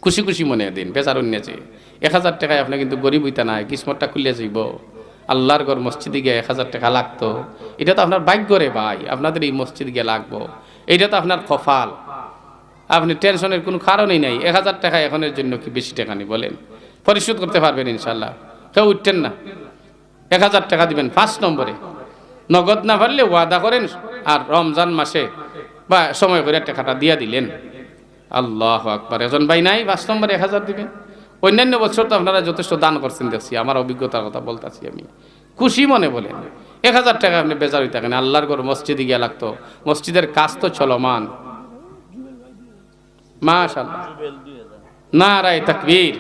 খুশি খুশি মনে দিন, বেচার অন্য যে 1000 টাকায় আপনি কিন্তু গরিব হইতা নাই, কিসমতটা খুলে যাইব। আল্লাহর ঘর মসজিদে গিয়ে 1000 টাকা লাগতো, এটা তো আপনার ভাগ্য রে ভাই, আপনাদের এই মসজিদ গিয়ে লাগবো, এইটা তো আপনার কপাল। আপনি টেনশনের কোনো কারণই নাই। 1000 টাকা এখনের জন্য কি বেশি টাকা নেই বলেন? পরিশোধ করতে পারবেন ইনশাল্লাহ। কেউ উঠতেন না, 1000 টাকা দিবেন 5 নম্বরে। নগদ না পারলে ওয়াদা করেন, আর রমজান মাসে বা সময় করে টাকাটা দিয়া দিলেন। আল্লাহু আকবার। একজন ভাই নাই 5 নম্বরে 1000 দিবেন। অন্যান্য বছর তো আপনারা যথেষ্ট দান করছেন দেখছি, আমার অভিজ্ঞতার কথা বলতেছি আমি। খুশি মনে বলেন, 1000 টাকা আপনি বেজার হইতে থাকেন। আল্লাহর ঘর মসজিদে গিয়া লাগতো, মসজিদের কাজ তো চলমান। মাশাআল্লাহ, নারায়ে তাকবীর।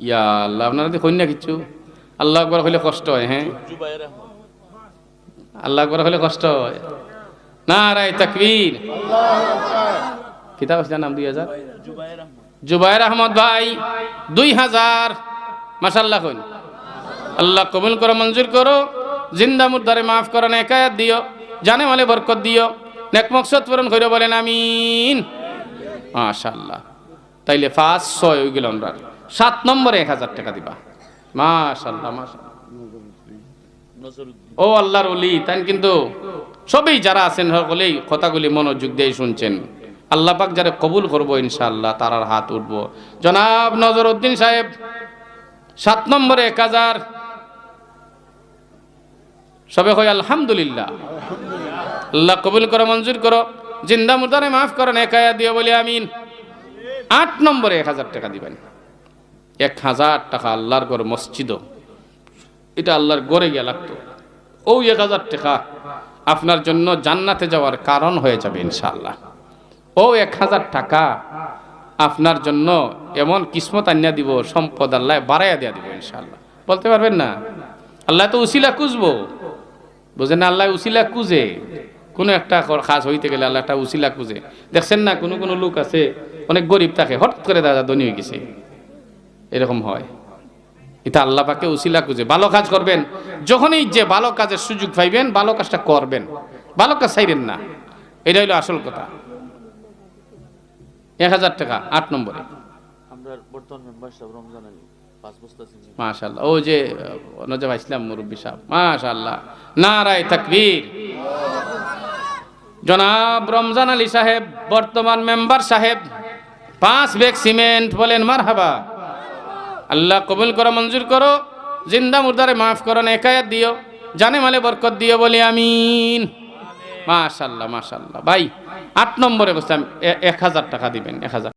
ইয়া আল্লাহ, আপনারা দেখুন না কিছু। আল্লাহু আকবার হইলে কষ্ট হয়। হ্যাঁ, আল্লাহু আকবার হইলে কষ্ট হয়। নারায়ে তাকবীর। কিতাব আছে নাম 2000, জুবায়ের আহমদ ভাই 2000। মাশাআল্লাহ কইন। আল্লাহ কবুল করো, মঞ্জুর করো, জিন্দা মুর্দারে মাফ করো, নেকায়াত দিও, জানে মালে বরকত দিও, নেক মকসদ পূরণ কইরো, বলেন আমিন। মাশাআল্লাহ। তাইলে 5 6 হয়ে গেল। আমরা 7 নম্বরে 1000 টাকা দিবা। মাশাআল্লাহ মাশাআল্লাহ। ও আল্লাহর ওলি, তাই কিন্তু সবই যারা আছেন সকলেই কথাগুলি মনোযোগ দিয়ে শুনছেন। আল্লাহ পাক যারা কবুল করবো ইনশাআল্লাহ, তারার হাত উঠবো। জনাব নজরউদ্দিন সাহেব 7 নম্বরে 1000। সবে কই আলহামদুলিল্লাহ। আল্লাহ কবুল করো, মঞ্জুর করো, জিন্দা মুর্দারে মাফ করো, নেকায়াত দিও, বলি আমিন। 8 নম্বরে 1000 টাকা দিবেন। 1000 টাকা আল্লাহর ঘর মসজিদ, এটা আল্লাহর ঘরে গিয়ে লাগতো। ওই 1000 টাকা আপনার জন্য জান্নাতে যাওয়ার কারণ হয়ে যাবে ইনশাআল্লাহ। ও 1000 টাকা আপনার জন্য এমন কিসমত আনিয়া দিব, সম্পদ আল্লাহ বাড়াইয়া দিয়া দিব ইনশাআল্লাহ। বলতে পারবেন না? আল্লাহ তো উসিলা খুঁজবো, বুঝেন না? আল্লাহ উসিলা খুঁজে, কোনো একটা কাজ হইতে গেলে আল্লাহ একটা উসিলা খুঁজে। দেখছেন না, কোনো কোনো লোক আছে অনেক গরিব থাকে, হঠাৎ করে দাদা ধনী হয়ে গেছে, এরকম হয়। এটা আল্লাহ পাকে উসিলা খুঁজে। ভালো কাজ করবেন, যখনই যে ভালো কাজের সুযোগ পাইবেন ভালো কাজটা করবেন, ভালো কাজ চাইবেন না, এটা হইলো আসল কথা। 1000 টাকা 8 নম্বরে। আমরা বর্তমান মেম্বার সাহেব রমজান আলী 5 বস্তা চিনি। মাশাআল্লাহ। ও যে নজর ইসলাম মুরব্বী সাহেব, মাশাআল্লাহ, নারায়ে তাকবীর। জনাব রমজান আলী সাহেব বর্তমান মেম্বার সাহেব 5 ব্যাগ সিমেন্ট, বলেন মারহাবা। আল্লাহ কবুল করো, মঞ্জুর করো, জিন্দা মুর্দারে মাফ করো, নেকায়াত দিও, জানে মালে বরকত দিও, বলি আমিন। মাশাআল্লাহ মাশাআল্লাহ। ভাই 8 নম্বরে বসে 1000 টাকা দিবেন। 1000।